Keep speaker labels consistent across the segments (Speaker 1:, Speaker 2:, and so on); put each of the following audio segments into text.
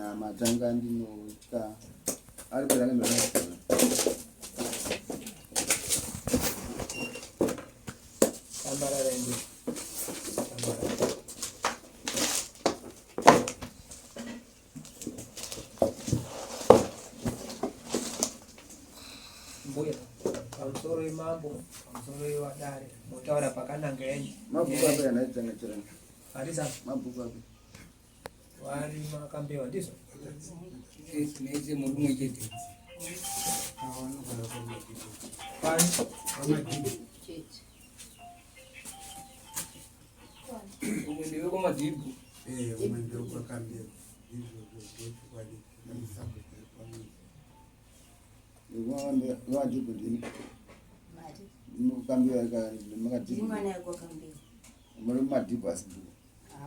Speaker 1: nyama dzanga ndinotya ari kwezange ndinoona
Speaker 2: ambarara ende mbuya pamusoro imambo pamusoro iwadare motaura pakananga enyi
Speaker 1: mabhuku apo yanaitsangachirana
Speaker 2: harisa
Speaker 1: mabhuku apo
Speaker 2: wari makambewa ndizo
Speaker 3: nese murumwe chete
Speaker 2: pani
Speaker 3: umwe ndiwe kwamadhibhu
Speaker 4: umwe ndokwakambewa
Speaker 1: iwadhibhu ndini mukambewa makadhibhu
Speaker 5: mwana yako kambewa
Speaker 1: muri mumadhibhu asi bhuku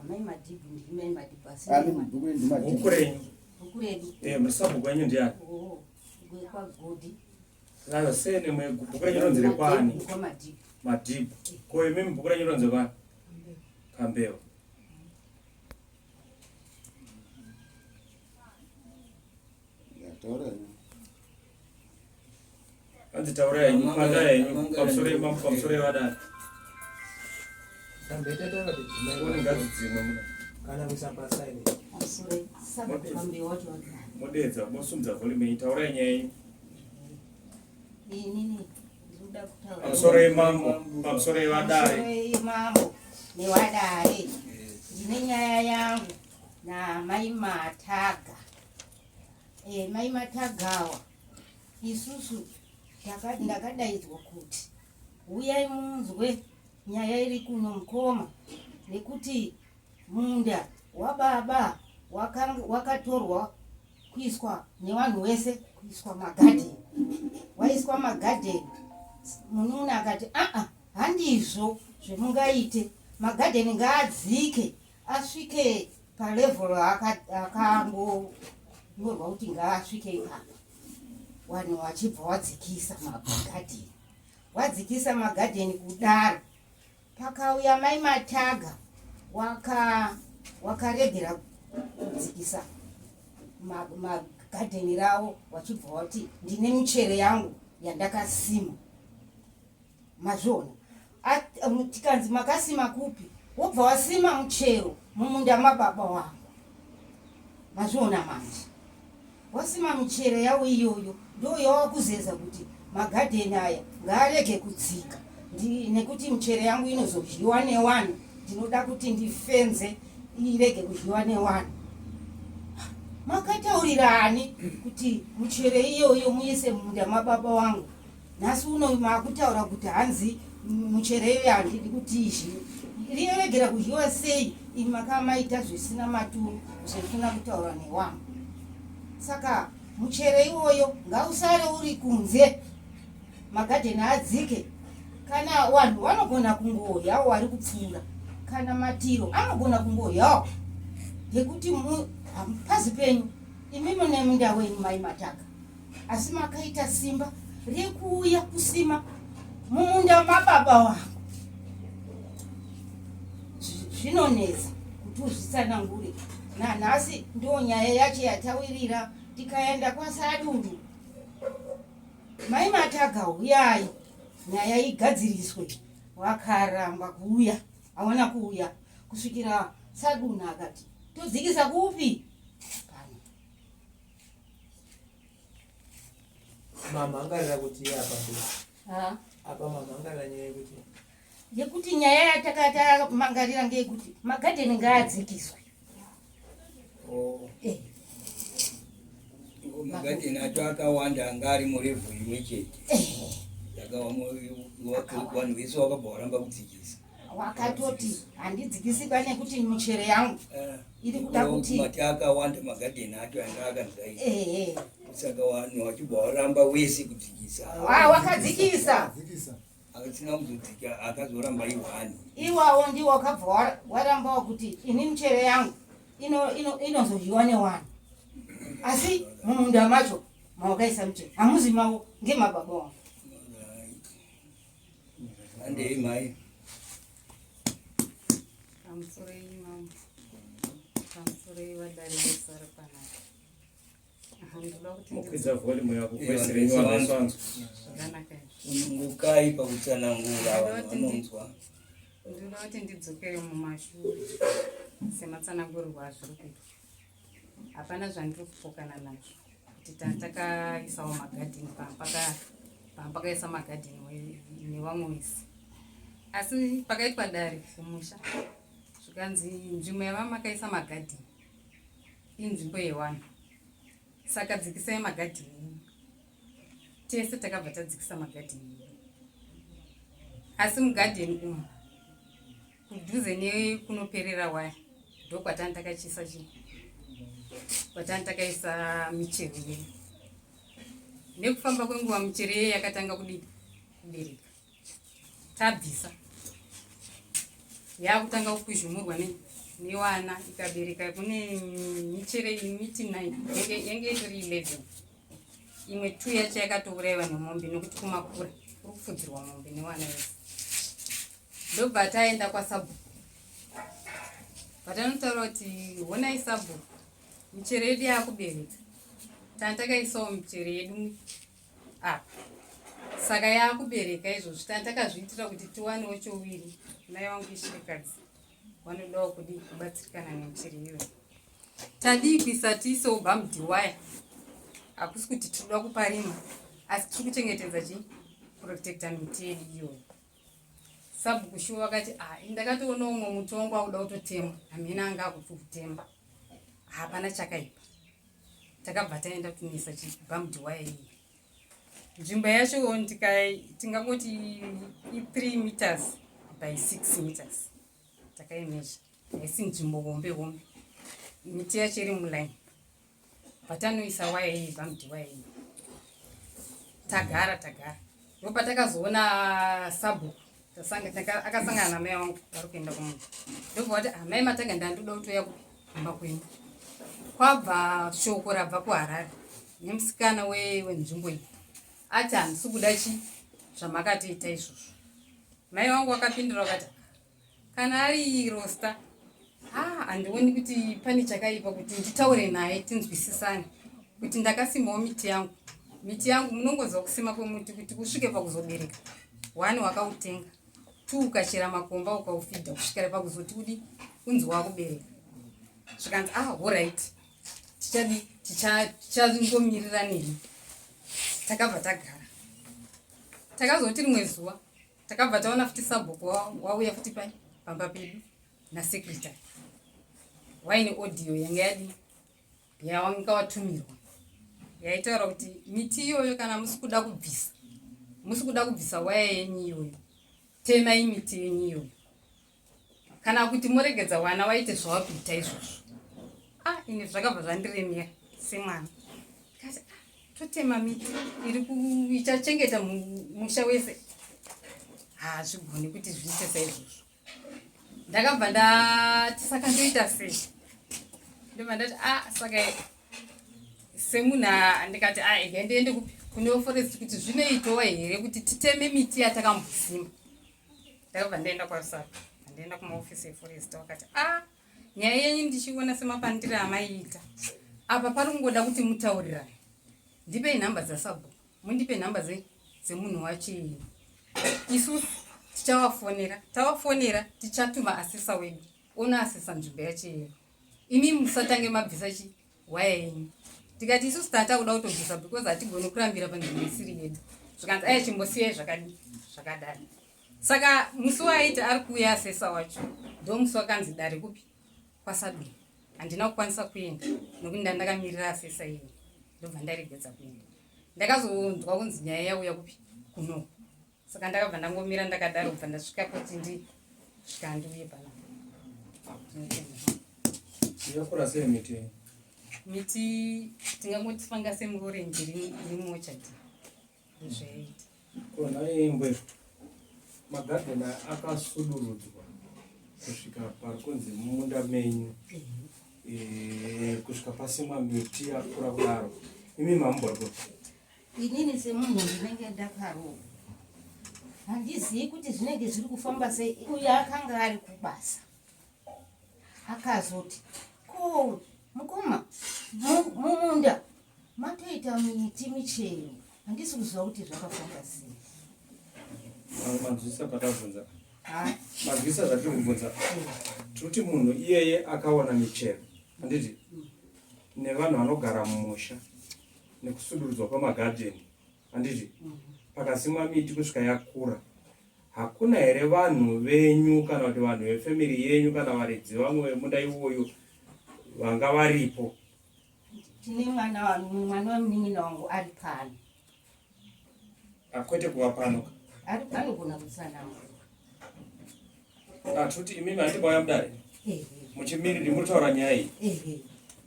Speaker 5: mai madhibhu ndimai madhibhu asi
Speaker 1: ani bhuku iri ndimadhibhu
Speaker 2: bhuku renyu
Speaker 5: bhuku redu
Speaker 2: musabhuku wenyu ndiani
Speaker 5: kwagodi
Speaker 2: ayo sene mwe bhuku renyu ronzi rekwani
Speaker 5: kwa madhibhu
Speaker 2: madhibhu ko imimi bhuku renyu ronzi kwani kambewa
Speaker 1: yataura
Speaker 2: anzi taura yenyu manda yenyu pamusoro yewadari
Speaker 3: tambetaura kuti
Speaker 2: one ngazi dzimwe muno
Speaker 3: kana kusapasaine
Speaker 5: asure saba kambewa wacho
Speaker 2: modedza mosumudza volume itaura yenyu
Speaker 5: nini ndikuda kutaura
Speaker 2: pamusoro yemambo pamusoro yewadari
Speaker 5: imambo newadare ndine nyaya yangu namai Mataga. Mai Matagawa isusu ndakadaidzwa kuti uyai munzwe nyaya iri kuno Mukoma nekuti munda wababa wakatorwa kuiswa nevanhu vese kuiswa magadheni waiswa magadheni. Munun'una akati handizvo zvemungaite, magadheni ngaadzike asvike palevhero akangonyorwa kuti ngaasvike ipapo. Vanhu vachibva wadzikisa magadheni, wadzikisa magadheni kudaro pakauya mai Mataga wakaregera kudzikisa magadheni ravo, wachibva wati ndine michero yangu yandakasima. Mazvona tikanzi makasima kupi, wobva wasima muchero mumunda mababa wangu. Mazvona manje wasima michero yawo iyoyo ndo yawakuzeza kuti magadheni aya ngaarege kudzika nekuti michero yangu inozodyiwa nevanhu, ndinoda kuti ndifenze irege kudyiwa nevanhu. Makataurirani kuti michero iyoyo muise mumunda mababa wangu. Nhasi uno makutaura kuti hanzi michero iyoyo handidi kuti izhiwe. Riregera kudyiwa sei imi makamaita zvisina maturu zvefuna kutaura newangu. Saka muchero iwoyo ngausare uri kunze, magadheni adzike. Kana vanhu vanogona kungoyawo vari kupfuura, kana matiro anogona kungoyawo, ngekuti pasi penyu imi mune munda wenyu mai Mataga, asi makaita simba rekuuya kusima mumunda mababa wangu. Zvinonetsa kuti uzvitsanangure. Nanhasi ndo nyaya yacho yatawirira. Tikaenda kwaSadunu, mai Mataga uyai nyaya igadziriswe, wakaramba kuuya, hawana kuuya kusvikira Sadunu akati todzikisa kupi pano.
Speaker 3: mama angarira kuti apa apa mama angarira nyaya kuti
Speaker 5: yekuti nyaya yatakata mangarira ngeyekuti magadheni ngaadzikiswe.
Speaker 3: magadheni acho akawanda anga ari murevhu imwe chete, vanhu vese vakabva varamba kudzikisa.
Speaker 5: Wakatoti handidzikisika nekuti michero yangu iri kuda kuti
Speaker 3: mati akawanda magadheni acho anga akanzai, saka vanhu vachibva varamba wese kudzikisa.
Speaker 5: wakadzikisa
Speaker 3: Asina kuzodzika akazoramba iwani.
Speaker 5: Iwawo ndiwo wakabva warambawo kuti ini michero yangu inozodyiwa nevanhu, asi mumunda macho mawakaisa michero hamuzi mawo ngemababa wangu.
Speaker 3: Andei mai
Speaker 5: Pamusoro imambo pamusoro wadare besara panapa.
Speaker 6: Mukwidza volume yako kwesirenyu wameswanzwa.
Speaker 5: Zvakanaka.
Speaker 3: Ngukai pakutsanangura vanhu vanonzwa.
Speaker 5: Ndinoda kuti ndidzokere mumashure sematsanangurirwa zviri kuitwa. Hapana zvandiri kupokana nazvo kuti takaisawo magadhini pakaisa magadhini nevamwe vese. Asi pakaitwa dare kumusha zvikanzi nzvimbo yavamakaisa magadhini inzvimbo yevanhu, saka dzikisai magadhini. Tese takabva tadzikisa magadhini, asi mugadhini umu kudhuze nekunoperera waya ndokwatani takachisa chii, kwatani takaisa michero yedu. Nekufamba kwenguva michero yedu yakatanga kubereka, tabvisa yakutanga kukuzhumurwa newana ikabereka. Kune michero miti 9 yange itori 11, imwe 2 yacho yakatouraiwa nemombe nokuti kumakura kuri kufudzirwa mombe newana vese. Ndobva taenda kwasabhuku, vatanotaura kuti honai sabhuku, michero yedu yakubereka, tani takaisawo michero yedu apa, saka yakubereka izvozvo. Tani takazviitira kuti tiwanewo choviri. Mai vangu ishirikadzi vanodawo kubatsirikana nemichero iyoyo. Tadii kuisa tiisewo bhamudhi waya, hakusi kuti tinoda kuparima, asi tiri kuchengetedza protecta miti yedu iyoyo. Sabhuku shuwa vakati ndakatoona umwe muti wangu akuda kutotema, hamena anga akutotema, hapana chakaipa. Takabva taenda kunisa bhamudhi waya iyi. Nzvimbo yacho tingangoti 3 meters by 6 meters takaimesha. Haisi nzvimbo hombe, miti yacho iri mulaini. Patanoisa waya iyi, bhamudhi waya iyi, tagara. Ndopa takazoona sabhuku akasangana namai vangu vari kuenda kumunhu. Ndobva kuti amai matanga ndandoda kutoya kumba kwenu. Kwabva shoko rabva kuHarare nemusikana wenzvimbo iyi ati handisi kuda zvamakatoita izvozvo. Mai vangu vakapindura vakati kana ari rosta handioni kuti pane chakaipa kuti nditaure naye tinzwisisane, kuti ndakasimawo miti yangu munongoza kusima kwemuti kuti kusvike pakuzobereka. 1 wakautenga, 2 ukachera makomba ukaufidha kusvikira pakuzoti kudi unzi wakubereka. Zvikanzi alright, tichazongomirira neni. Takabva tagara. Takazoti rimwe zuva takabva taona futi sabhuku wauya futi pamba pedu nasekretari waine audio yanga yawanga watumirwa yaitaura kuti miti iyoyo kana musi kuda kubvisa waya yenyu iyoyo, temai miti yenyu iyoyo, kana kuti moregedza wana waite zvawapita izvozvo. Ini zvakabva zvandiremera semwana. Kati totema miti ichachengeta musha wese. Zvigoni kuti zviite saizvozvo. Ndakabva ndati saka ndoita sei. Ndobva ndati saka semunhu ndikati ndiende kune forest kuti zvinoitwa here kuti titeme miti yatakambosima. Ndakabva ndaenda kwaSARU, ndaenda kumaofisi eforest, wakati nyaya yenyu ndichiona semapandira amaiita apa paringoda kuti mutaurirane. Ndipei nhamba dzasabhuku, mundipe nhamba dzemunhu wacho. Isusu tichawafonera, tawafonera tichatuma asesa wedu onoasesa nzvimbo yacho iyoyo. Imi musatange mabvisa waya yenyu. Tikati isusu tatakuda kutobvisa because hatigoni kurambira panzvimbo isiri yedu. Zvikanzi chimbosiyai zvakadaro. Saka musi waiti ari kuuya asesa wacho ndo musi wakanzi dare kupi kwaSabini. Handina kukwanisa kuenda nokuti ndandakamirira asesa iyi. Ndobva ndaregedza kuenda. Ndakazonzwa kunzi nyaya yauya kupi kuno. Saka ndakabva ndangomira ndakadaro kubva ndasvika kuti ndisvika ndiuye pana.
Speaker 6: Yakura sei miti?
Speaker 5: Miti tingangoti fanga semuorenji iri mochati. Ndozvaita.
Speaker 6: Kona imbwe magadheni akasudurudzwa kusvika parikunzi mumunda menyu, kusvika pasimwa miti yakura kudaro. Imi mamborwa?
Speaker 5: Inini semunhu ndinenge ndakarohwa, handizivi kuti zvinenge zviri kufamba sei. Uyo akanga ari kubasa akazoti iwo mukoma mumunda matoita miti michero handisi kuziva kuti zvakafamba sei.
Speaker 6: Manzwisa patavhunza manzwisa zvatiri kubvunza tikuti munhu iyeye akawana michero handiti nevanhu vanogara mumusha nekusudurudzwa kwamagadheni handiti pakasimwa miti kusvika yakura hakuna here vanhu venyu kana kuti vanhu vefemiri yenyu kana varidzi vamwe vemunda iwoyo vanga varipo?
Speaker 5: Tine mwana wamunin'ina wangu ari pano.
Speaker 6: Kwete kuva pano
Speaker 5: ari pano kuna kutsanangura.
Speaker 6: Tuti imimi handibauya mudare muchimiriri muritaura nyaya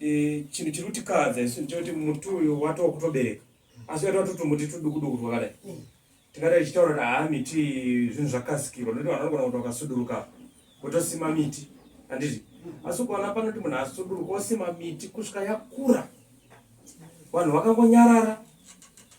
Speaker 6: iyi chinhu chiri kutikadza isu ndechekuti muti uyu watova kutobereka asi waitova toti muti tudukuduku twakadai tingadai tichitaura kuti miti zvinhu zvakasikirwa noti vanhu vanogona kuti vakasuduruka kutosima miti handiti asi ukaona panoti munhu asuduruka osima miti kusvika yakura vanhu vakangonyarara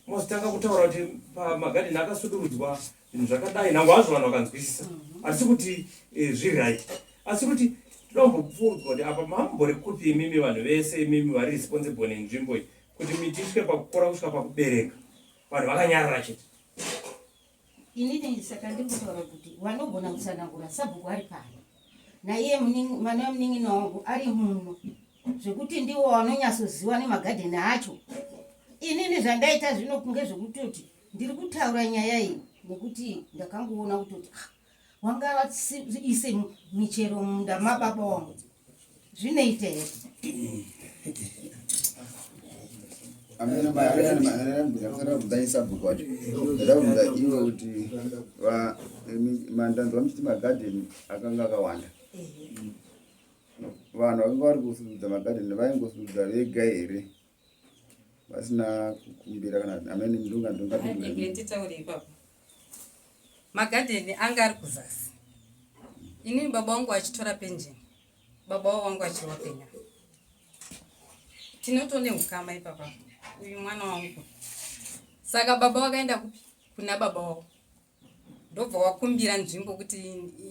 Speaker 6: mozotanga kutaura kuti pamagadheni akasudurudzwa zvinhu zvakadai nangu hazvo vanhu vakanzwisisa asi kuti zvirai asi kuti tinombobvunzwa kuti apa mambori kupi imimi vanhu vese imimi vari responsible nenzvimbo iyi kuti miti isvike pakukura kusvika pakubereka vanhu vakanyarara chete?
Speaker 5: Inini saka ndikutaura kuti vanogona kutsanangura sabhuku ari pano naiye mwana wamunin'ina wangu ari muno zvekuti ndiwo vanonyatsoziva nemagadheni acho. Inini zvandaita zvino kunge zvekutoti ndiri kutaura nyaya iyi nekuti ndakangoona kutoti wanga vaise michero munda mababa wangu zvinoita here?
Speaker 1: Kudaisa bhuku wacho ndakabvunza iwe kuti mandanzi vamuchiti magadheni akanga akawanda vanhu vakanga vari kusududza magadheni vaingosududza vega here vasina kukumbira kana amene
Speaker 7: ndongandongatiitaure ipapo magadheni anga ari kuzasi. Inini baba wangu achitora penjeni baba wangu achiwa penya tinotone ukama ipapa uyu mwana wangu saka baba wakaenda kupi kuna baba wako ndobva wakumbira nzvimbo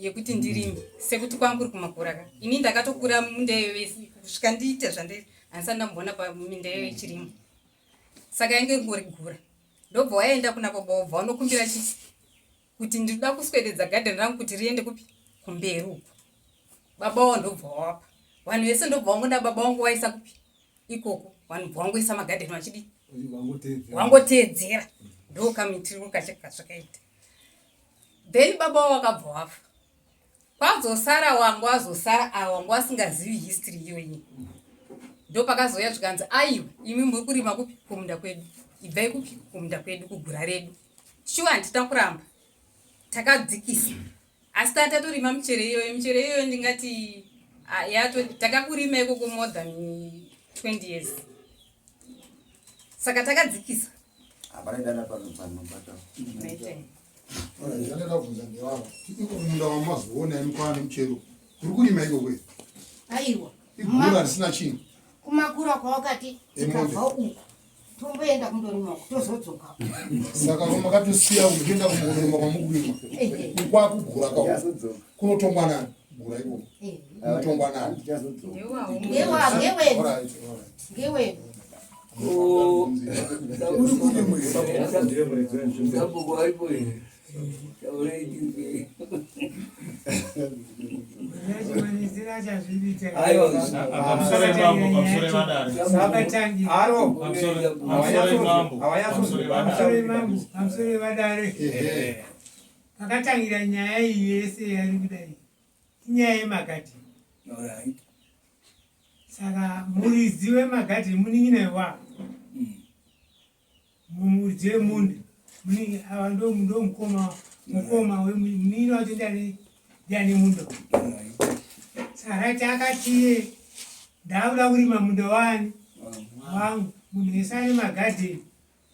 Speaker 7: yekuti ndirime sekuti kwangu uri kumakuraka. Ini ndakatokura mundayo vesi kusvika ndiite zvandiri handisa ndambona pamindayo ichirimo saka yange ngori gura ndobva waenda kuna baba wabva wanokumbira chiti kuti ndinoda kuswededza gadheni rangu kuti riende kupi kumberi uko. Baba wao ndobva wapa vanhu vese ndobva wangoda baba wangu waisa kupi ikoko vanhu vangoisa magadheni vachidi wangoteedzera ndokamitiro kacheka zvakaita. Then baba wao wakabva wafa kwazosara wangu azosara wangu asingazivi history iyoyi ndo pakazoya zvikanzi aiwa imi muri kurima kupi kumunda kwedu ibvai kupi kumunda kwedu kugura redu shuwa handita kuramba takadzikisa asi tatatorima michero iyoyo ndingati yato takakurima ikoko more than 20 years saka takadzikisa
Speaker 1: aparaidana panopata
Speaker 4: ndandada kubvunza ndevavo munda wamazoona imi kwaane muchero kuri kurima ikokwe
Speaker 5: aiwa
Speaker 4: igura risina chinhu
Speaker 5: kumakura kwawakati tikabva uku tomboenda kundorima tozodzoka
Speaker 4: saka makatosiya kuenda kumborima kwamukurima kwakugura kwa kunotongwa nani gura ikoko kunotongwa nani
Speaker 5: ngewedu
Speaker 3: uri kuti mwesabuku aipo ine
Speaker 8: akatangira nyaya iyi yese yari kudai inyaya yemagadheni. Saka muridzi wemagadheni munin'ina wa muridzi wemunda ava ndo mukoma wemunin'ina wacho ndiane munda. Saka takatiye ndauda kurima munda wani wangu munhu wese ane magadheni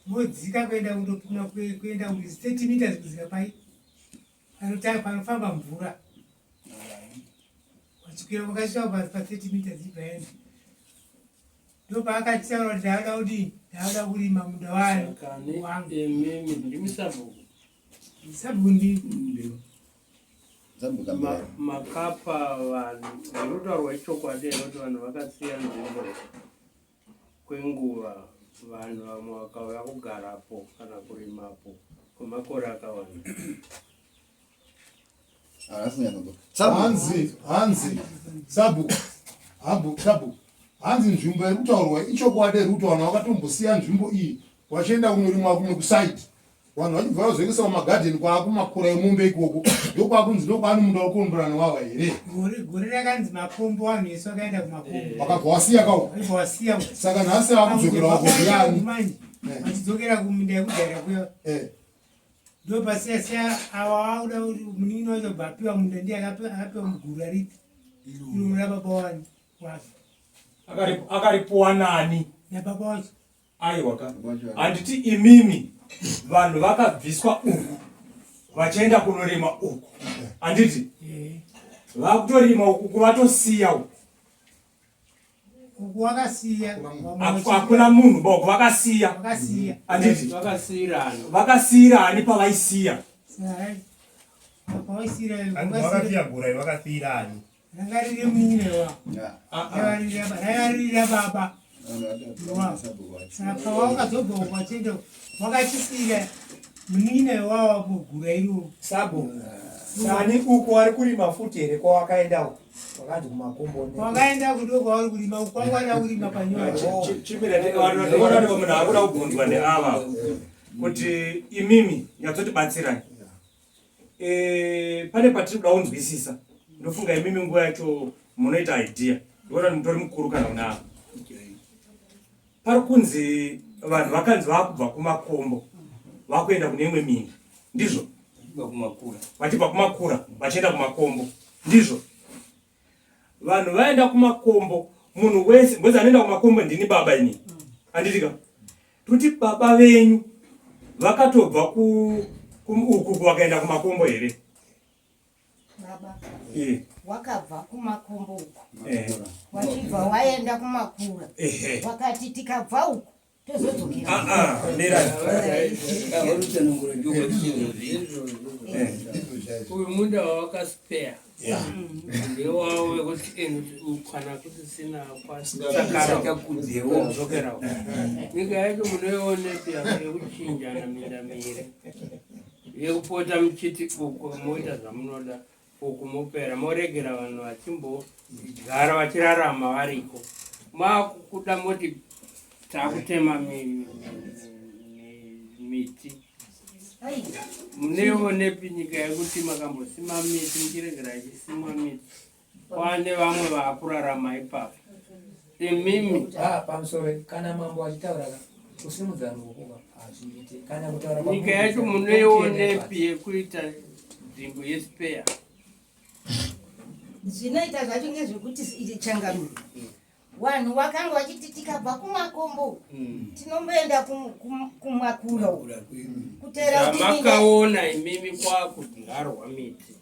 Speaker 8: modzika kuenda kundopima kuenda kuti 30 meters kuzika pai panofamba mvura wachikwira kwakasvika pa 30 meters ipaenda ndo paakatitaura kuti ndauda kurima munda wani wangu.
Speaker 6: Ndimi sabhuku
Speaker 8: Sabhuku ndi
Speaker 9: makapa vanhu rutaurwa ichokwadi kuti vanhu vakasiya nzvimbo kwenguva, vanhu vamwe vakauya kugarapo kana kurimapo kwemakore akawanda.
Speaker 4: hanzi nzvimbo iri kutaurwa ichokwadi iri kuti vanhu vakatombosiya nzvimbo iyi vachienda kunorimwa kumwe kusaiti, vanhu vachibva vazoendesa mumagadheni kwaakumakura emombe ikoko, ndokwakunzi ndokwaani munhu wakukomborana wava here.
Speaker 8: Gore rakanzi makombo, vanhu vese vakaenda kumakombo
Speaker 4: vakabva vasiya
Speaker 8: wasiya.
Speaker 4: Saka nhasi vakudzokera wakovirani
Speaker 8: vachidzokera kuminda yekudhara kuyo ndo pasiyasiya ava vauda kuti munini wacho bva apiwa munda ndiye akapiwa mugura riti iro rababa wani wake
Speaker 6: akaripuwa nani
Speaker 8: nababa wacho.
Speaker 6: aiwa handiti imimi vanhu vakabviswa uku vachienda kunorima uku, handiti vakutorima uku kuvatosiya uku
Speaker 8: wakasiya
Speaker 6: hakuna munhu boko vakasiya, handiti vakasiyirani pavaisiya
Speaker 8: ranga riri munine rairira baba saka wakazobva ukwachenda wakachisira munine wava mugura iro
Speaker 2: sabo sani uko wari kurima futi here kwawakaenda uko wakanzi kumakombo
Speaker 8: wakaenda kudoko wauri kurima kwangwaida kurima panyora
Speaker 6: chipiraonati munhu akuda kubvunzwa neava kuti imimi nyatsotibatsirani. Pane patiri kuda kunzwisisa, ndofunga imimi nguva yacho munoita idea ndoonati mutori mukuru kana unava pari kunzi vanhu vakanzi vakubva kumakombo vakuenda kune imwe minda, ndizvo? Vachibva kumakura vachienda kumakombo, ndizvo? Vanhu vaenda kumakombo, munhu wese ngozi anoenda kumakombo ndini baba ini, handitika kuti baba venyu vakatobva uku vakaenda kumakombo here?
Speaker 5: Baba wakabva kumakombo uku wachibva waenda kumakura wakati tikabva uku tozodzokera
Speaker 9: uyu munda wawakaspeya ndewawo wekuti kana kuti sina kwasakarakudzokera nyika yacho munoione pia yekuchinjana minda miri yekupota muchiti uku moita zvamunoda uku mopera moregera vanhu vachimbogara vachirarama variko makuda moti takutema miti muneonepi nyika yekuti makambosima miti muchiregera ichisimwa miti kwane vamwe vaakurarama ipapo imimi
Speaker 2: pamusoro kana mambo achitaura kusimudza ruoko hazviite kana kutaura
Speaker 9: nyika yacho muneonepi yekuita nzvimbo yespeya
Speaker 5: zvinoita zvacho ngezvekuti changamiro vanhu vakanga vachiti tikabva kumakombo tinomboenda kumakura kutera
Speaker 9: makaona imimi kwakudyarwa miti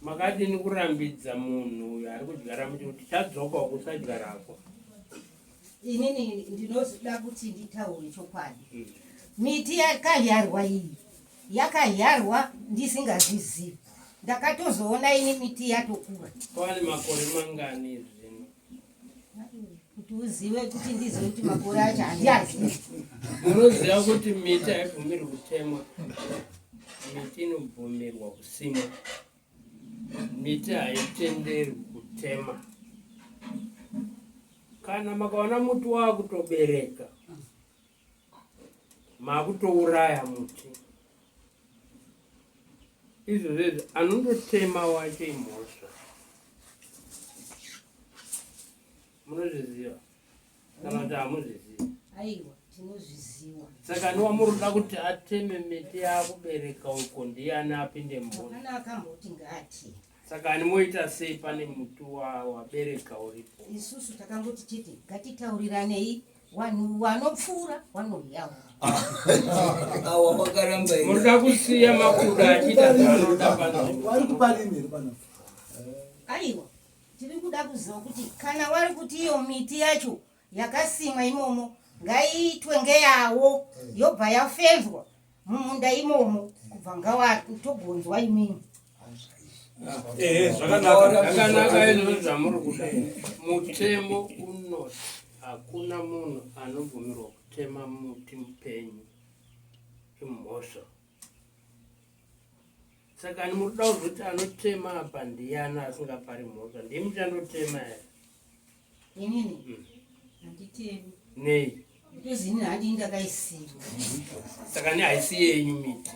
Speaker 9: makadini kurambidza munhu uyo ari kudyara miti kuti chadzoka kusadyarako.
Speaker 5: inini ndinozoda kuti nditaure chokwadi miti yakadyarwa iyi yakadyarwa ndisingazvizivi, ndakatozoona ini miti yatokura.
Speaker 9: Kwani makore mangani zvino
Speaker 5: kuti uzive kuti ndizive kuti makore acho handiazivi.
Speaker 9: Unoziva kuti miti haibvumirwi kutemwa, miti inobvumirwa kusimwa, miti haitenderwi kutema. Kana makaona muti wakutobereka makutouraya muti, izvozvo anondotema wacho imhosva. Munozviziva kana kuti hamuzvizivi?
Speaker 5: Aiwa, tinozviziva.
Speaker 9: Saka niwamuroda kuti ateme miti yakubereka uko ndiani apinde mboni.
Speaker 5: Kana akamboti ngati.
Speaker 9: Saka nimoita sei pane muti wabereka uripo?
Speaker 5: Isusu takangoti chete ngatitaurirane vanhu vanopfuura vanoyawo.
Speaker 3: Awa makaramba ino.
Speaker 9: Munoda kusiya makuru achita zvanoda panzvimbo.
Speaker 4: Vari kuparimira pana.
Speaker 5: Aiwa, tiri kuda kuziva kuti kana wari kuti iyo miti yacho yakasimwa imomo ngaiitwe ngeyawo yobva yafenzwa mumunda imomo kubva ngawa togonzwa imini.
Speaker 9: Zvakanaka izvo zvamuri kudai. Mutemo unoti hakuna munhu anobvumirwa kutema muti mupenyu imhosva. Saka muri kuda kuzoti anotema apa ndiyana asingapari mhosva. Ndimi chandotema here?
Speaker 5: Inini handitemi.
Speaker 9: Nei?
Speaker 5: Ndozini handi ndakaisiwa.
Speaker 9: Saka ni haisi yenyu miti.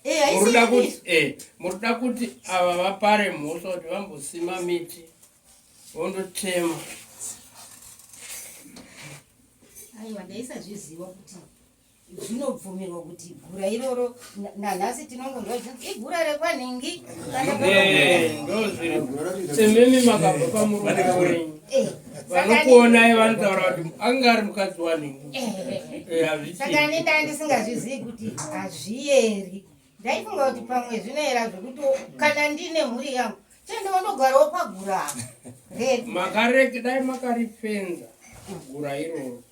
Speaker 5: Haisi.
Speaker 9: Murikuda kuti ava vapare mhosva kuti vambosima miti vondotema.
Speaker 5: Aiwa ndaisazviziva kuti zvinobvumirwa kuti gura iroro nanhasi tinongonzwa kuti igura rekwanhingi.
Speaker 9: Ndozviri. Semimi makabva pamurume wenyu. Vanokuonai vanotaura kuti anga ari mukadzi wanhingi.
Speaker 5: Saka nenda ndisingazvizivi kuti hazviyeri. Ndaifunga kuti pamwe zvinoera zvekuti kana ndine mhuri yangu chandinondogarawo pagura.
Speaker 9: Makareke dai makaripenza gura iroro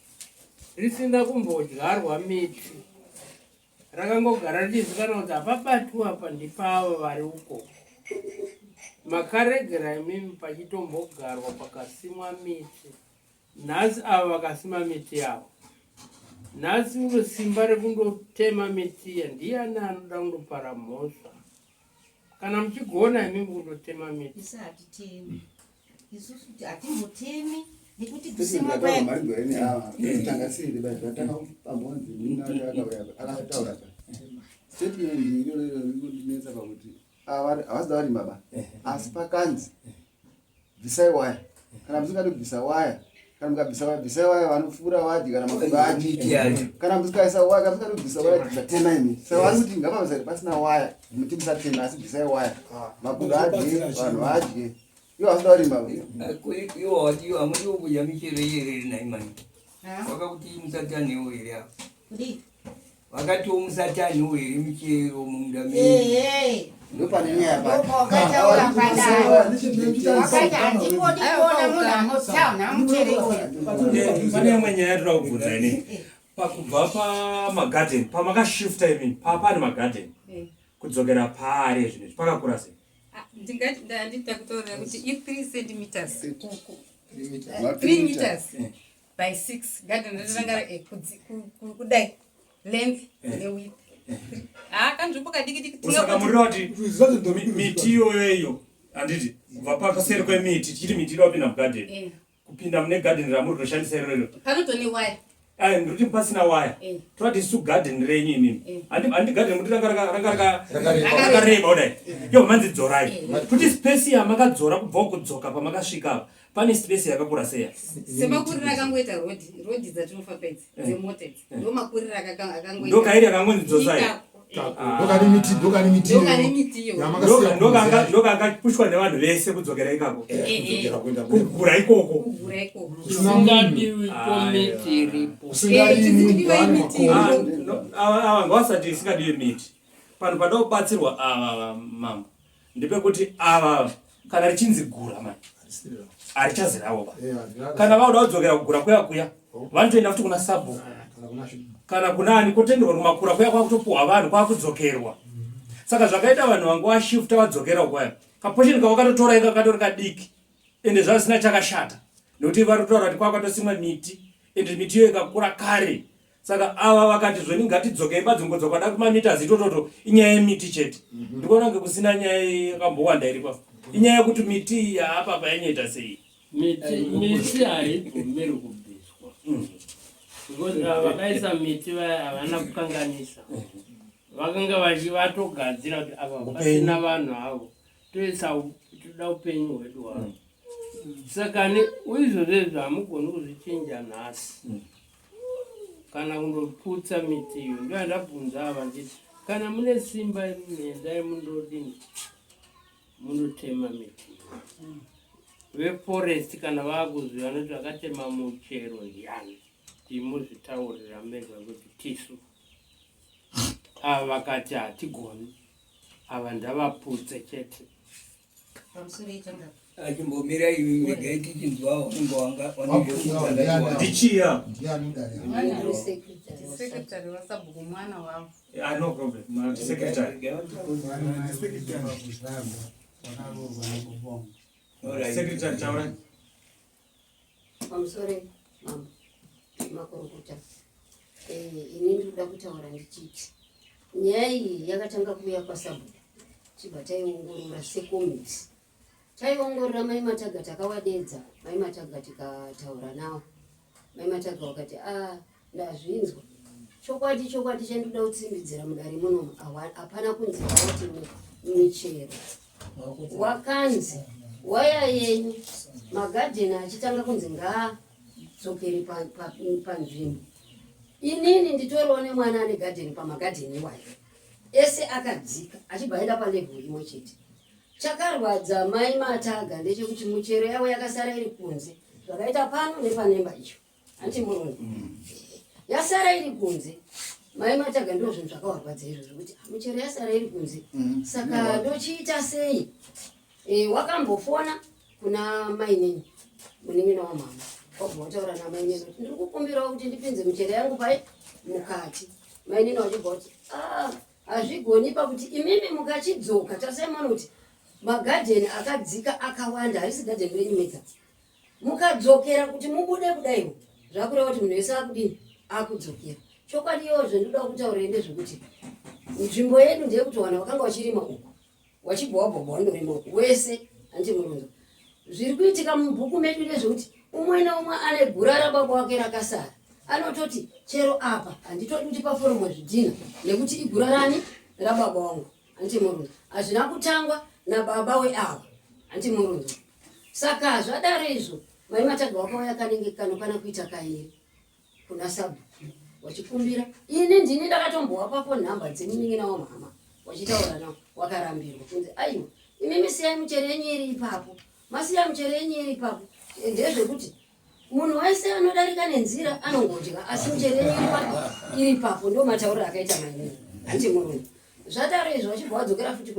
Speaker 9: risina kumbodyarwa miti, rakangogara richizikanwa kuti hapabatwi apa ndipavo vari uko. Makaregera imimi pachitombogarwa pakasimwa miti. Nhasi ava vakasima miti yavo. Nhasi uno simba rekundotema miti ya ndiyani anoda kundopara mhosva. Kana muchigona imimi kundotema miti.
Speaker 5: Isu hatitemi. Isusu hatimbotemi. Nekuti
Speaker 1: kusima kwaya marigoreni ava tangasiri batanga pambonzi mina akataura statement iroro rikunetsa pakuti havasida vari baba asi pakanzi bvisai waya kana musingadi kubvisa waya kana mukabvisa waya bvisai waya vanopfuura vadyi kana makuba adyi kana musikaisa waya kana musingadi kubvisa waya bvisatema imiti saka vari kuti ngapavasari pasina waya muti musatema asi bvisai waya makuba adye vanhu vadye. Yo asdari mbawe.
Speaker 3: Yo ati amuri okuya michero yere na imani. Wakakuti musatani oyere ya.
Speaker 5: Kudi.
Speaker 3: Wakati omusatani oyere michero munda mimi.
Speaker 1: Ndo panene apa.
Speaker 5: Wakati ora pandai. Wakati antipodi kuona muna anotsauna muchero oya.
Speaker 6: Pane mwenye yatira kubvunza ini. Pakubva pamagarden, pamakashifta imini, pane magarden. Kudzokera pari zvinhu pakakura sei?
Speaker 7: Ndingati kutorera kuti i3 centimeters 3 meters by 6 garden ratangara kudai length newidth kanzvimbo kadiki
Speaker 6: usaka murira kuti miti iyoyo handiti kubva pakaseri kwemiti tichiti miti ida kupinda mugarden kupinda mune garden ramuri kunoshandisa iroro
Speaker 7: panotone waya
Speaker 6: ndikuti pasina waya toti isu garden renyu inini handi garden muti rakareba kudai yo manzidzorai kuti space yamakadzora kubva kudzoka pamakasvika pane space yakakura seya
Speaker 7: semakurira akangoita rodi dzatinofa pedzi dzemota ndo makurira akangoita
Speaker 6: ndo kairi akangonzidzosai ndokanga nevanhu vese kudzokera ikako kugura ikoko ava ngavasati isingadiwe miti pano pada kubatsirwa ava mambo ndepekuti ava kana richinzi gura mani harichazirawo kana vauda kudzokera kugura kuya kuya vanotoenda futi kuna sabho kana kunani kutenderwa kumakura kuya kwakutopuhwa vanhu kwakudzokerwa. Saka zvakaita vanhu vangu vashifta vadzokera kwaya kaposheni kavakatotora ika katori kadiki ende zvasina chakashata nekuti vari kutaura kuti kwakatosimwa miti ende miti iyo ikakura kare. Saka ava vakati zvoni ngatidzokei badzongodzoka da kumamita zitototo inyaya yemiti chete. Ndikuona ngekusina nyaya yakambowanda iripo. Inyaya yekuti miti yaapa payanyaita sei.
Speaker 9: Miti haibvumiri kubviswa. Because vakaisa miti vaya havana kukanganisa. Vakanga vachivatogadzira kuti apa pasina vanhu avo toda upenyu hwedu hwavo. Saka izvozvo hamugoni kuzvichinja nhasi kana kundoputsa miti iyo. Ndo ndabvunza ava nditi kana mune simba endai mundodini mundotema miti veforest kana vakuziva noti vakatema muchero ndiani timuzvitaurira mega kuti tisu ava vakati hatigoni ava ndavaputse chete
Speaker 3: achimbomira ivi mega tichinzwawo
Speaker 6: ndichiya
Speaker 7: secretary wasabhuku mwana wavo
Speaker 6: no problem secretary
Speaker 8: wakaroorwa nabobongo.
Speaker 6: Secretary Taura.
Speaker 10: Pamusoro mambo makorokota ini ndikuda kutaura ndichiti nyaya iyi yakatanga kuuya pasabhuku chibva taiongorora sekomiti taiongorora mai mataga takawadedza mai mataga tikataura navo mai mataga wakati ndazvinzwa chokwadi chandinoda kutsimbidzira mudare munomu hapana kunzi vawati michero wakanzi waya yenyu magadheni achitanga kunzi ngaadzokere panzvimbo. Inini nditoriwo nemwana ane gadheni pamagadheni iwayo ese akadzika achibva aenda palevhuru imwe chete. Chakarwadza mai mataga ndechekuti muchero yavo yakasara iri kunze zvakaita pano nepanemba icho anti murungu yasara iri kunze. Mai mataga ndo zvinhu zvakawarwadza izvo zvokuti muchero yasara iri kunze saka ndochiita sei. Wakambofona kuna mainini munini wamama wabva wataura namainini kuti ndiri kukumbirawo kuti ndipinze michero yangu pai mukati. Mainini wachibva kuti hazvigoni pakuti imimi mukachidzoka tasemana kuti magadheni akadzika akawanda harisi gadheni renyu mega mukadzokera kuti mubude kudaiwo zvakureva kuti munhu wese akudini akudzokera. Chokwadi iyozvo ndoda kutaurira ndezvekuti nzvimbo yedu ndeyekuti wana wakanga wachirima uku wachibva wabva wandorima uku wese anti murunzo zviri kuitika mubhuku medu nezvekuti umwe naumwe ane gura rababa wake rakasara anototi chero apa handitodi kuti paforomwa zvidhina nekuti igura rani rababa wangu anti murunzo hazvina kutangwa nababa weava anti murunzo. Saka zvadaro izvo mai mataga wakauya kanenge kanokwana kuita kairi kuna sabhuku wachikumbira ini ndini ndakatombowa papo nhamba dzemunin'ina wamama wachitaura navo wakarambirwa kunzi aiwa imimi siyai muchero yenyu iri ipapo masiya muchero yenyu iri ipapo ndezvekuti munhu wese anodarika nenzira anongodya asi muchero yenyu iri ipapo ndo matauriro akaita mainini anti murungu. Zvadaro izvo wachibva wadzokera futi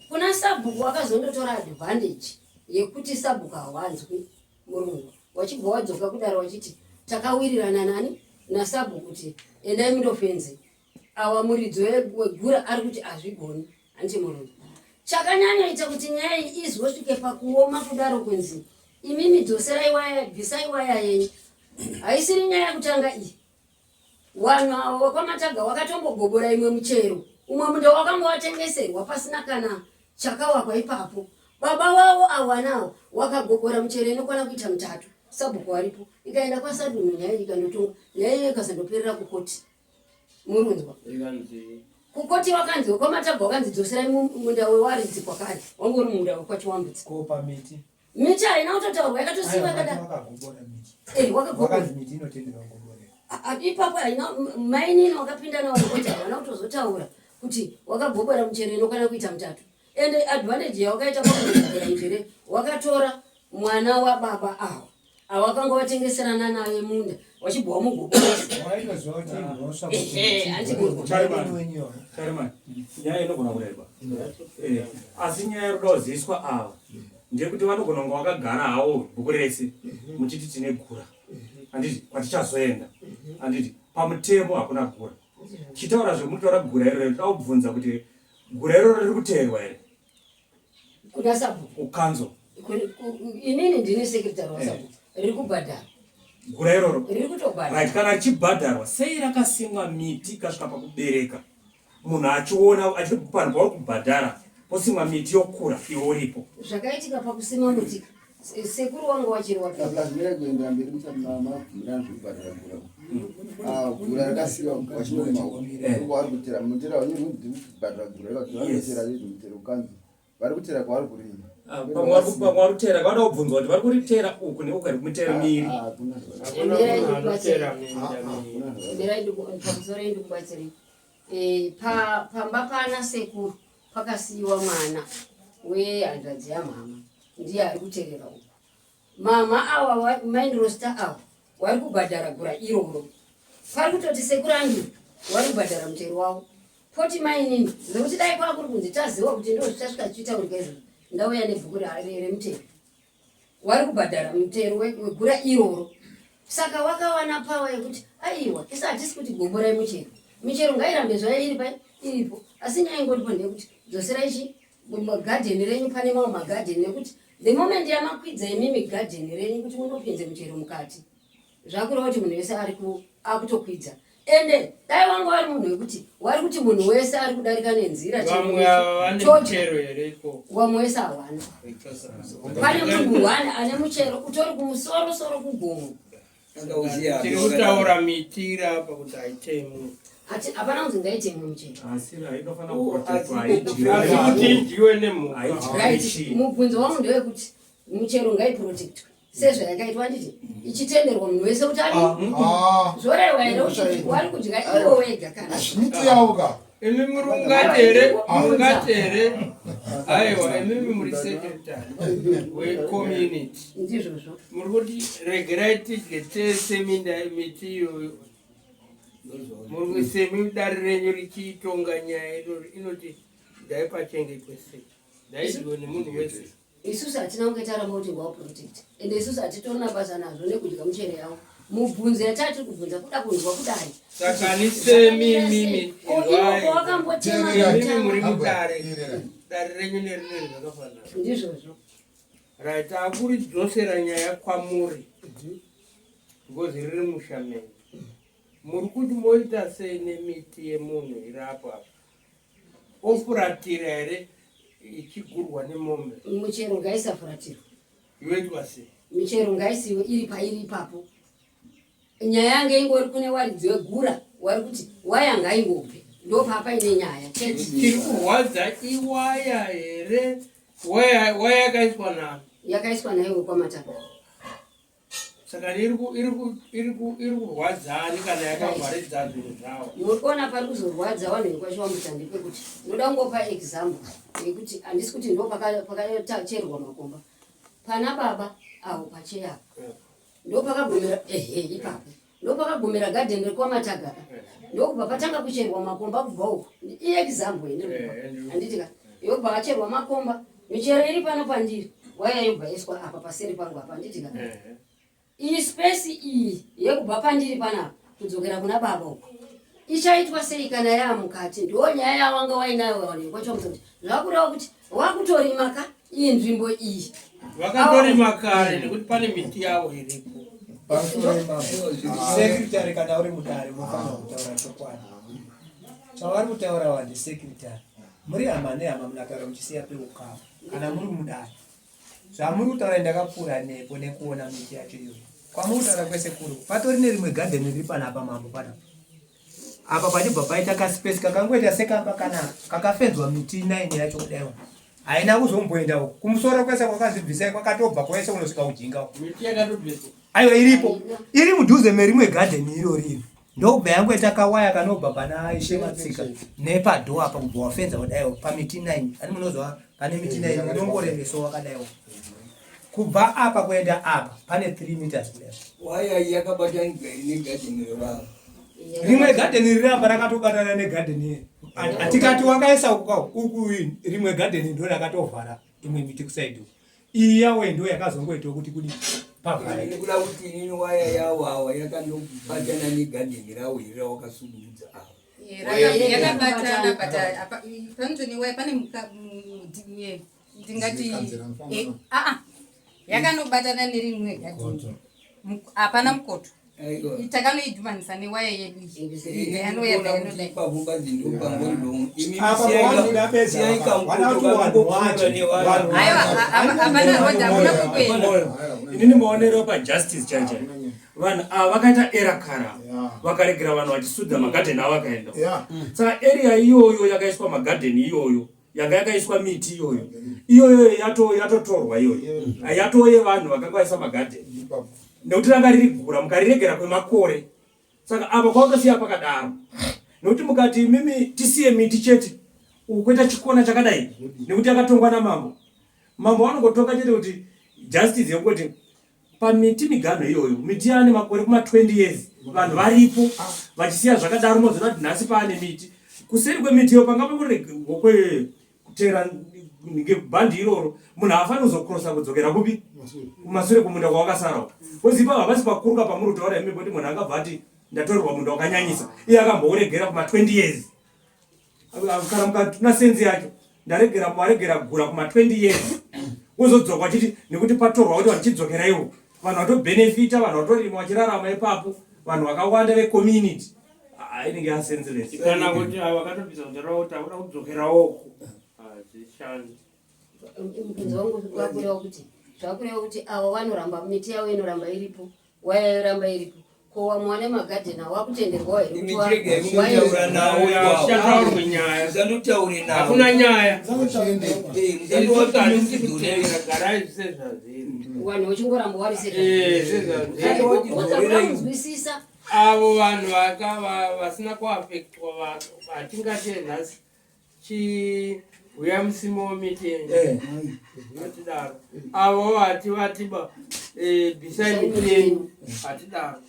Speaker 10: kuna sabhuku wakazondotora advantage yekuti sabhuku hawanzwi murungu wachibva wadzoka kudaro wachiti takawirirana nani nasabhuku kuti endai mundofenze awa muridzo wegura ari kuti hazvigoni anti murungu. Chakanyanyaita kuti nyaya iyi izosvike pakuoma kudaro kunzi imimi dzoserai waya bvisai waya yenyu haisiri nyaya yekutanga iyi. Wanhu avo wakwamataga wakatombogobora imwe muchero umwe munda wakanga watengeserwa pasina kana chakawakwa ipapo. Baba wavo awanawo wakagogora muchero inokwana kuita mutatu sabhuku waripo ikaenda kwasadunu nyaya ikandotonga nyaya iyo ikazondoperera kukoti murunzwa kukoti wakanzi wakwamataga wakanzi dzoserai munda wewaridzi kwakare wangori munda wekwachiwambudzi
Speaker 2: kopa miti
Speaker 10: miti haina kutotaurwa yakatosiwa
Speaker 2: wakagobora miti inotendera kugobora
Speaker 10: ipapo haina mainini wakapinda nawo kuti havana kutozotaura kuti wakagobora muchero inokwana kuita mutatu. Ende advantage yawakaita pakugobora njere wakatora mwana wababa awa awakanga watengeserana naye munda wachibva wamugoboresa
Speaker 6: nyaya inogona kureba asi nyaya yokuda kuziviswa ava ndekuti vanogona kunga wakagara hawo bhuku rese muchiti tine gura handiti kwatichazoenda handiti pamutemo hakuna gura chitaura zvemutotaura gura iroro toda kubvunza kuti gura iroro riri kuteerwa here
Speaker 10: kuna sabhuku
Speaker 6: ukanzo
Speaker 10: inini ndini sekretari wasabhuku riri kubhadhara
Speaker 6: gura iroro
Speaker 10: riri kutobhadhara
Speaker 6: kana achibhadharwa sei rakasimwa miti ikasvika pakubereka munhu achiona achipanwa uri kubhadhara posimwa miti yokura iwo uripo
Speaker 10: zvakaitika pakusima muti sekuru wangu wachiri
Speaker 1: wakazvimira kuenda mberi musamamabvumira zvekubhadhara gura rakasiwa wachinomawo vari kutera mutera wenyu runzi kubhadhara gura ikati vanotera izvo mutero ukanzi vari kutera kwavari kurima
Speaker 6: pamwe vari kutera kavada kubvunzwa kuti vari kuritera uku neuku ari kumitera miri
Speaker 10: pamusoro indikubatsirei pamba pana sekuru pakasiyiwa mwana wehanzvadzi yamama ndiye ari kuterera uku. Mama awa mainrosta awa wari kubhadhara gura iroro pari kutoti sekuru angu wari kubhadhara mutero wavo poti mainini zvokuti dai kwakuri kunzi taziva kuti ndo zvichasvika chichitaurika izvo ndauya nebhuku remutero wari kubhadhara mutero wegura iroro. Saka wakawana pawa yekuti aiwa isa hatisi kuti goborai muchero michero ngairambe zvayo iri pai iripo asi nyaya ingoripo ndeyekuti dzoserai magadheni renyu pane mamwe magadheni nekuti the moment yamakwidza imimi gadheni renyu kuti munopinze muchero mukati zvakureva kuti munhu wese akutokwidza ende dai wanga wari munhu wekuti wari kuti munhu wese ari kudarika nenzira wamwe wese hawana pane munhu one ane muchero utori kumusoro kugomo
Speaker 9: tiri kutaura miti iri apa kuti haitemu
Speaker 10: hapana kunzi ngaitemwe muchero
Speaker 9: kuti idyiwe nemhuka
Speaker 10: mubvunzo wangu ndewekuti muchero ngaiprotectwe sezvayakaitwa nditi ichitenderwa munhu wese kuti zvoreva here kuti wari kudya iwo wega kana
Speaker 4: miti yavo ka
Speaker 9: imi muri mungatere aiwa imimi muri secretary wecommunity
Speaker 10: ndizvozvo
Speaker 9: muri kuti regerai tidye tese miti iyoyo muri semi dari renyu richiitonga nyaya inoti daipachengetwe sei daidyiwe nemunhu wese
Speaker 10: isusu hatina kunge taramba kuti ngauprotect ende isusu hatitorina basa nazvo nekudya muchere yavo mubvunzo yatati kubvunza kuda kunzwa kudai
Speaker 9: saka ni semimimi
Speaker 10: wakambotema
Speaker 9: muri mudare dari renyu nerineri zvakafanana
Speaker 10: ndizvozvo
Speaker 9: right akuridzosera nyaya kwamuri ngozi riri mushameni muri kuti moita sei nemiti yemunhu iri apo apa ofuratira here ichigurwa nemombe
Speaker 10: muchero ngaisafuratirwa
Speaker 9: yoitwa sei
Speaker 10: michero ngaisiwe iri pairi ipapo nyaya yange ingori kune waridzi wegura wari kuti waya ngaingobve ndo papaine nyaya
Speaker 9: tiri kurwadza iwaya here waya yakaiswa nani
Speaker 10: yakaiswa naiwe kwamataka
Speaker 9: saka iri kurwadzani kana yakavharidza zvinhu zvavo
Speaker 10: murikuona pari kuzorwadza vanhu vekwashiwa mutambi pekuti ndoda kungopa example yekuti handisi kuti ndo pakacherwa makomba pana baba avo pacheyapo ndo pakagomera ipapo ndo pakagomera gadheni rekwamatagara ndokubva patanga kucherwa makomba kubva uko iexample handitika yobva acherwa makomba michero iri pano pandiri waya yobva iswa apa paseri pangu apa handitika iyi spesi iyi yekubva pandiri panapa kudzokera kuna baba uko ichaitwa sei kana yaamukati ndo nyaya yawanga wainayo waonekwachomusa kuti zvakureva kuti wakutorima ka iyi nzvimbo iyi
Speaker 9: vakatorima kare nekuti pane miti yavo iripo
Speaker 2: sekretary kana uri mudare mufanira kutaura chokwadi chavari kutaura wandi sekretary muri hama nehama munagara muchisiya peukava kana muri mudare zvamuri kutaura ndakapfuura nepo nekuona miti yacho iyoyo kwamuri kutaura kwese kuru patori nerimwe gadheni riri panapa mambo panapa apa pachibva paita kaspesi kakangoita sekamba kanaka kakafenzwa miti 9 yacho kudaiwa haina kuzomboenda uko kumusoro kwese kwakazibvisai kwakatobva kwese unosvika ujinga
Speaker 9: miti yakatobviswa
Speaker 2: aiwa iripo iri mudhuze merimwe gadheni irori ndokubva yangoita kawaya kanobva pana ishe matsika nepadho apa kubva wafenza kudaiwo pamiti 9 ani munozwa pane miti 9 unongoremeso wakadaiwo kubva apa kuenda apa pane 3 meters kudai
Speaker 3: waya yakabata negadheni revavo
Speaker 2: rimwe gadheni riramba rakatobatana negadheni atikati wakaisa uku rimwe gadheni ndo rakatovhara imwe miti kusaidi iyi yawe ndo yakazongoitawo kuti kudi pavhare
Speaker 3: nekuda kuti ini waya yawawa yakandobatana negadheni rawo iri rawakasududza apa
Speaker 7: yakabatana but panzvini waya pane ndingati yakanobatana nerimwe gadheni hapana mukoto takanoidhumanisa newaya yedu
Speaker 6: inini maonero pajustice chanje vanhu ava vakaita erakara vakaregera vanhu vachisudha magadheni avo vakaenda saka area iyoyo yakaiswa magadheni iyoyo yanga yakaiswa miti iyoyo yatotorwa iyoyo yatoye vanhu vakanga vaisa magadheni nekuti ranga riri gura mukariregera kwemakore saka apa kwakasiya pakadaro nekuti mukati imimi tisiye miti chete ukuita chikona chakadai nekuti yakatongwa namambo vanongotonga chete kuti justice yekuti pamiti miganho iyoyo miti yaane makore kuma-20 years vanhu varipo vachisiya zvakadaro mozoona kuti nhasi paane miti kuseri kwemiti iyo panga pangorehokwe kutera ngebhandi iroro munhu haafani kuzokrosa kudzokera kupi kumashure kumunda kwawakasarawo ozipa havasi pakuruka pamuri kutaura imimi kuti munhu angabva ati ndatorerwa munda wakanyanyisa iye akambouregera kuma-20 years kana mukatuna senzi yacho ndaregera kugura kuma 20 years uzodzoka chiti nekuti patorwa kuti vanichidzokera iwo vanhu vatobenefita vanhu vatorima vachirarama ipapo vanhu vakawanda vecommunity inenge yasenseless
Speaker 9: kana kuti vakatopisa kudarawo takuda kudzokerawo hazvishandi
Speaker 10: mubvunzo wangu wakureva kuti avo vanoramba miti yavo inoramba iripo waya yoramba iripo ko vamwe vane magadhena wakutenderwawo
Speaker 3: here
Speaker 9: hakuna nyaya
Speaker 10: vanhu vachingoramba vari sezvazvizwisisa
Speaker 9: avo vanhu vasina kuafektwa vatingati nhasi uya musimo wemiti atidaro avo vatiba bhisai miti yenyu atidaro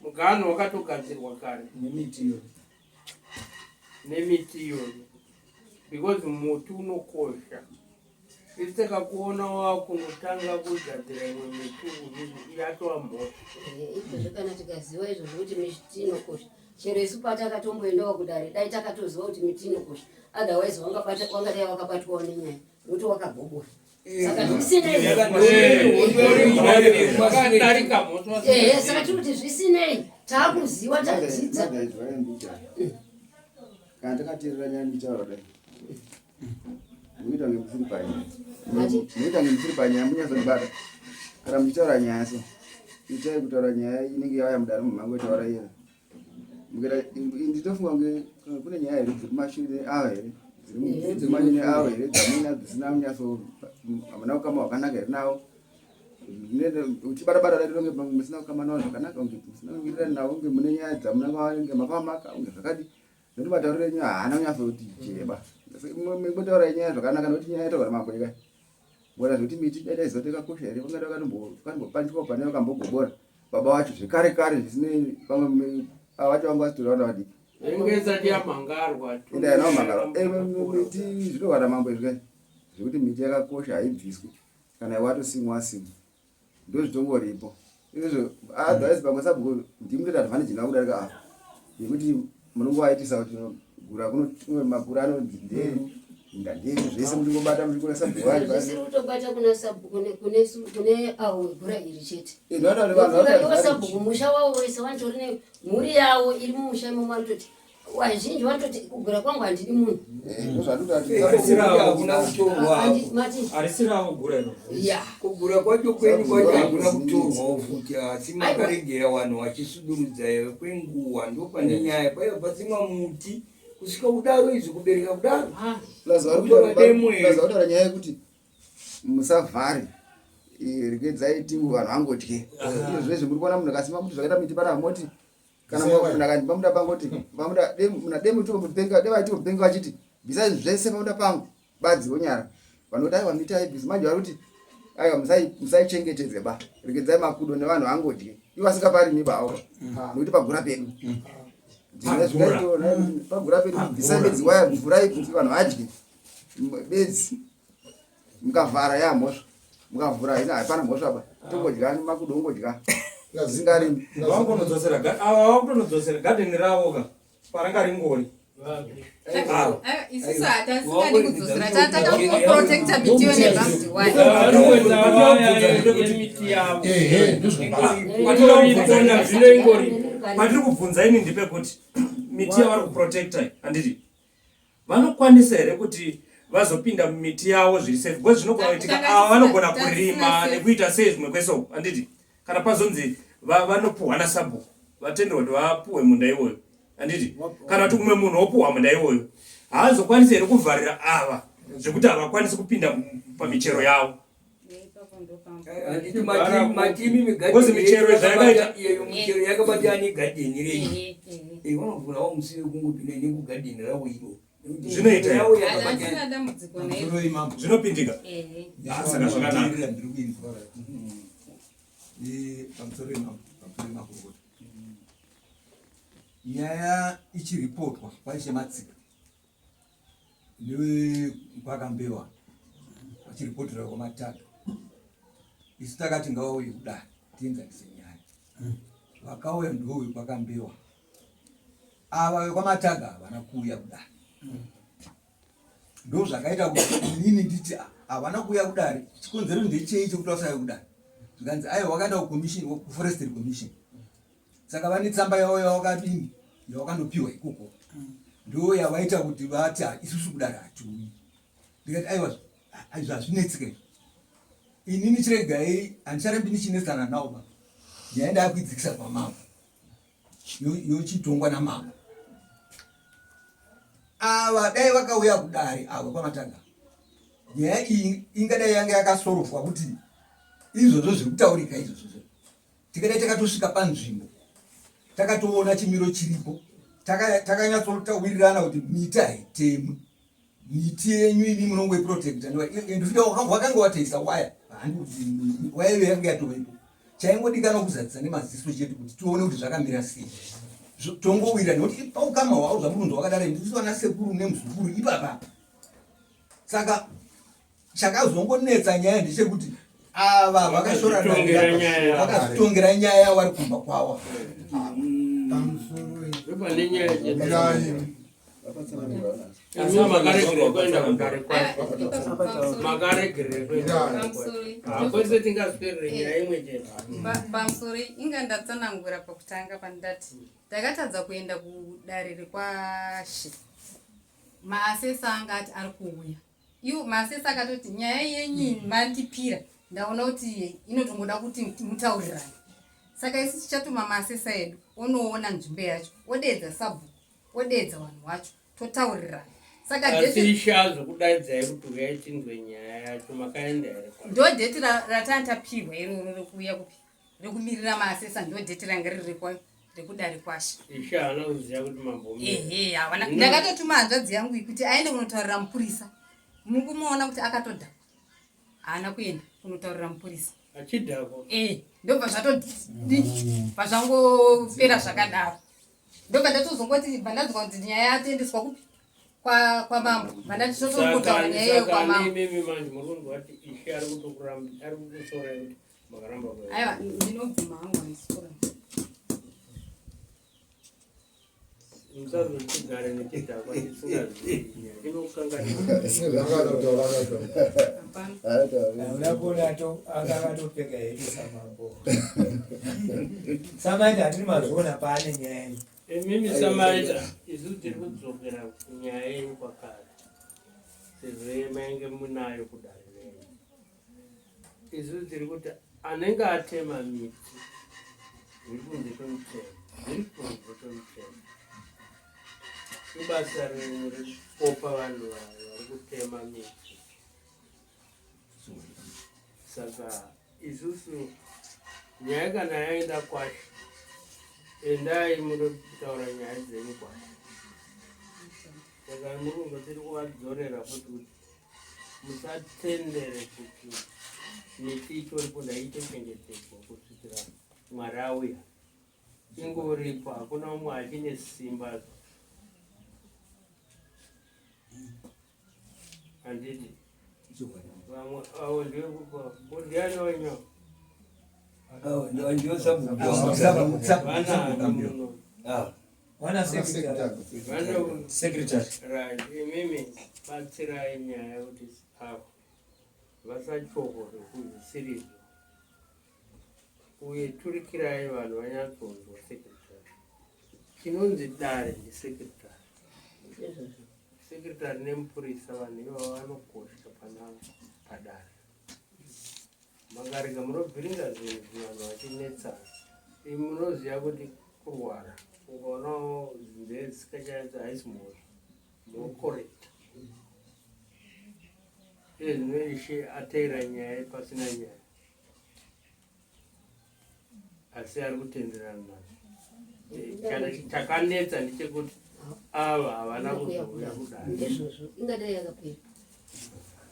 Speaker 9: muganhu wakatogadzirwa kare nemiti iyoyo because muti unokosha isi takakuona wakunotanga kugadzira imwe miti yatova mhosva
Speaker 10: izvozvo kana tikaziva izvozvo kuti miti inokosha chero isu patakatomboendawo kudare dai takatoziva kuti miti inokosha otherwise wangadai wakabatwawo nenyaya nokuti wakagobora saka zvisinei saka tiri kuti zvisinei taakuziva tadzidza
Speaker 1: kana takateerera nyaya mitaura dai muita ngemusiri panyaya munyatsonibata kana muchitaura nyaya so itai kutaura nyaya inenge yauya mudare mumhango itaura iyera nditofunga kune nyaya here dziri mashure avo here dziri manyine avo here dzamina dzisina munyatso hamuna ukama hwakanaka here nawo uchibata-bata datonge musina ukama nawo zvakanaka unge musina kuwirirani nawo unge mune nyaya dzamuna kwavange mapamaka unge zvakadi nokuti matauriro enyu haana kunyatsoti jeba motaura nyaya zvakanaka nokuti nyaya yataura mamboika bora zvokuti miti daida izotekakosha here vangada vakambopanjwa pane vakambogobora baba vacho zvekare kare zvisinei pamwe avacho vangu vasitoriwana vadiki
Speaker 9: engezati yamangarwa
Speaker 1: miti zvinovana mambo izvai zvekuti miti yakakosha haibviswi kana watosimwa ndo zvitongoripo izvozvo otherwise pamwe sabhuku ndimutoti advantage ina kudarika apa yekuti munongovaitisa kuti gura kuno makura anodhindei ndandei zvese mutingobata muchikona sabhuku
Speaker 10: zvisiri kutobata kuna sabhuku kune avo wegura iri chete sabhuku musha wavo wese vanitori nemhuri yavo iri mumusha imomo vanototi vazhinji vanototi kugura kwangu handidi munhu
Speaker 6: harisirawo gura ino
Speaker 3: kugura kwacho kwenyu kwacho hakuna kutorwawo futi asi makarengera vanhu vachisudurudza kwenguva ndo pane nyaya paiva pasimwa muti kusvika kudaro izvi kubereka kudaro
Speaker 1: kutaura nyaya yekuti musavhari regedzai vanhu vangotye izvezvi muri kuona munhu akasima muti zvakaita miti pana moti kana munhu pamuda pangoti demutimbopenga vachiti bvisai zvese pamuda pangu badziwo nyara vanoti aiwa miti aibvisi manje vari kuti aiwa musaichengetedzeba regedzai makudo nevanhu vangotye ivo vasingaparimi bawo nokuti pagura pedu pagura pedu bvisai bedzi waya mvurai kuti vanhu vadye bedzi mukavhara yamhosva mukavhura ina hapana mhosva ba tongodya makudo ongodya zingarimi
Speaker 6: vakutonodzosera gadheni ravo ka paranga ringori
Speaker 7: isusu hatasingadi kudzosera tatata kuprotecta miti yo nebamdi
Speaker 6: patiri kubvunza ini ndipekuti miti yavari kuprotecta handiti vanokwanisa here kuti vazopinda mumiti yavo zviri safe because zvinogona kuitika ava vanogona kurima nekuita sei zvimwe kwesoko handiti kana pazonzi vanopuhwa nasabhuku vatenderwa kuti vapuhwe munda iwoyo handiti kana kuti umwe munhu opuhwa munda iwoyo haazokwanisi here kuvharira ava zvekuti havakwanisi kupinda pamichero yavo
Speaker 3: matimi
Speaker 6: michero zvayakaita
Speaker 3: michero yakabata ane gadheni renyu vanobvurawo musiwe kungopinda nekugadheni ravo iro
Speaker 6: zvinoita zvinopindika saka zvakanaka
Speaker 11: nyaya ichiripotwa paishematsika ndekwakambewa vachiripotera kwamataga isu takati ngavauye kudai tienzanise nyaya vakauya ndowe kwakambewa ava vekwamataga havana kuuya kudai ndo zvakaita kuti inini nditi havana kuuya kudare chikonzero ndechei chekuti vasauya kudare zvikanzi aiwa wakaenda kucommission kuforestry commission saka vane tsamba yavo yavakadini yavakandopiwa ikoko ndo yavaita kuti vati isusu kudare hatiuyi ndikati aiwa hazvinetsika inini chiregai handicharembi ndichinetsana navo ba nyaya ndaakuidzikisa pamambo yochitongwa namambo ava dai vakauya kudare ava kwamatanga nyaya iyi ingadai yanga yakasorovwa kuti izvozvo zviri kutaurika izvozvo tikadai takatosvika panzvimbo takatoona chimiro chiripo takanyatsotawirirana kuti miti haitemwi miti yenyu ini munongoiprotecta ndofika wakanga wataisa waya waya iyo yanga yatovepo chaingodikana kuzadzisa nemaziso chedu kuti tione kuti zvakamira sei tongowira nekuti paukama hwavo zvamurunzo wakadara ndisi vana sekuru nemuzukuru ipapa saka chakazongonetsa nyaya ndechekuti ava vakazvitongera nyaya vari kumba kwavo
Speaker 7: pamusoro inga ndatsanangura pakutanga pandati takatadza kuenda kudare rekwashe maasesa anga ati ari kuuya iwo maasesa akatoti nyaya yenyu mandipira ndaona kuti inotongoda kuti mutaurirane saka isi tichatuma maasesa edu onoona nzvimbo yacho odedza sabhuku odedza vanhu vacho totaurirana saka
Speaker 9: ishazo kudaidzai kuti uyai tinzwe nyaya yacho makaenda here
Speaker 7: ndo dheti ratandapihwa iroro rekuuya kupi rekumirira maasesa ndo dheti ranga riri rekudare kwashe
Speaker 9: isha hana kuziva kuti mambo
Speaker 7: havana ndakatotuma hanzvadzi yangu kuti aende kunotaurira mupurisa muri kumuona kuti akatodha haana kuenda kunotaurira mupurisa
Speaker 9: achidhako
Speaker 7: ndobva zvangopera zvakadaro ndobva ndatozongoti bandadzwa kuti nyaya yatoendeswa kupi kwamambo bandatisotokotaura nyaya iyo kwamambo
Speaker 9: mimi manje murungu vati ishe ari kutokuramba ari kukusora kuti makaramba
Speaker 7: aiwa ndinobvuma hangu anisora
Speaker 9: musazvotigare nechidhakwa ndisingazivi
Speaker 2: unakuona akakatopfeka hedu samambo samaita hatiri mazona paane nyaya
Speaker 9: mimi samaita isu tiri kudzokera kunyaya yenyu kwakare sezvo mainge munayo kudare renyu isu tiri kuti anenge atema miti zviri kunze kwemutemo ibasa renyu rekupopa vanhu vari kutema miti saka isusu nyaya kana yaenda kwasho endai muri kutaura nyaya dzenyu kwasho saka murungu tiri kuvadzorera futi kuti musatendere kuti miti ichoripo ndaitochengetedzwa kusvikira mwari auya ingoripo hakuna umwe achine simba handiti vamwe avo ndiokupa ndiani wenyo imimi batsirai nyaya kuti avo vasachokore kuzvisirizo uye turikirai vanhu vanyatsonzwa sekretari chinonzi dare ndisekretari sekretari nemupurisa vanhu ivavo vanokosha padare makarega munobviringa zvinhu vanhu vachinetsana imi munoziva kuti kurwara ukaonawo nzeve dzisikachayadza haisi mhosva munokorekta iye zvinoishe ateera nyaya pasina nyaya asi ari kutenderana nazvo chakanetsa ndechekuti ava havana kuzouya kudare
Speaker 10: ingadai yakapera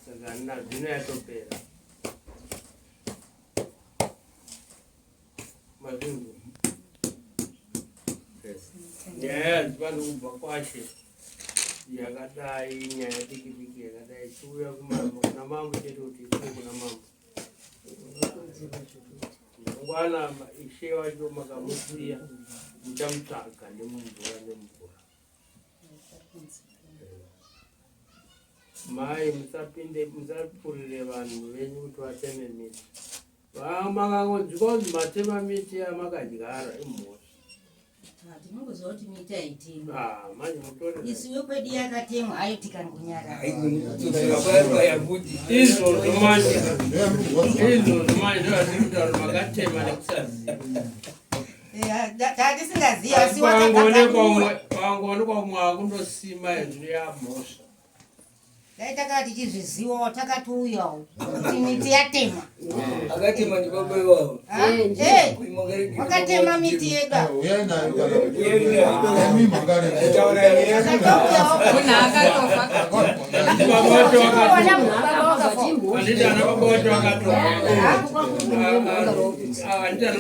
Speaker 9: saka nazvino yatopera mazvingu nyaya hadzipani kubva kwashe yakadai nyaya diki diki yakadai chiuya kuna mambo chete kuti ikuye kuna mambo mangwana ishe wacho makamusiya muchamutsvaga nemumvura nemvura mai musapurire vanhu venyu kuti vateme miti. Makangonzwikonzi matema miti yamakadyara imhosva.
Speaker 5: Tinongoziva kuti miti haitemwa.
Speaker 9: Manje mutore.
Speaker 5: Isiwe kwedu yakatemwa hayo tikangunyarara.
Speaker 9: Izvozvo manje ndovaziri kutaura makatema nekusaziva.
Speaker 5: Tatisingaziva asi
Speaker 9: pangoonekwa mumwe akundosima yanzvino yamhosva.
Speaker 5: dai takati tichizvizivawo takatiuyawo kuti miti yatemwa.
Speaker 3: Akatema ndibaba iwavo.
Speaker 5: Wakatema miti yedu.
Speaker 9: Anditi ana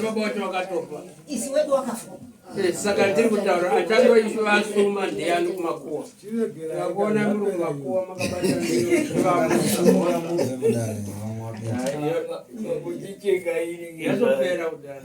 Speaker 9: baba wacho wakatopa.
Speaker 5: Isi wedu wakafa.
Speaker 9: Saka ndiri kutaura achandoiswa asuma ndiani kumakuwa. Ndakona muri kumakuwa makabata yazopera kudhara.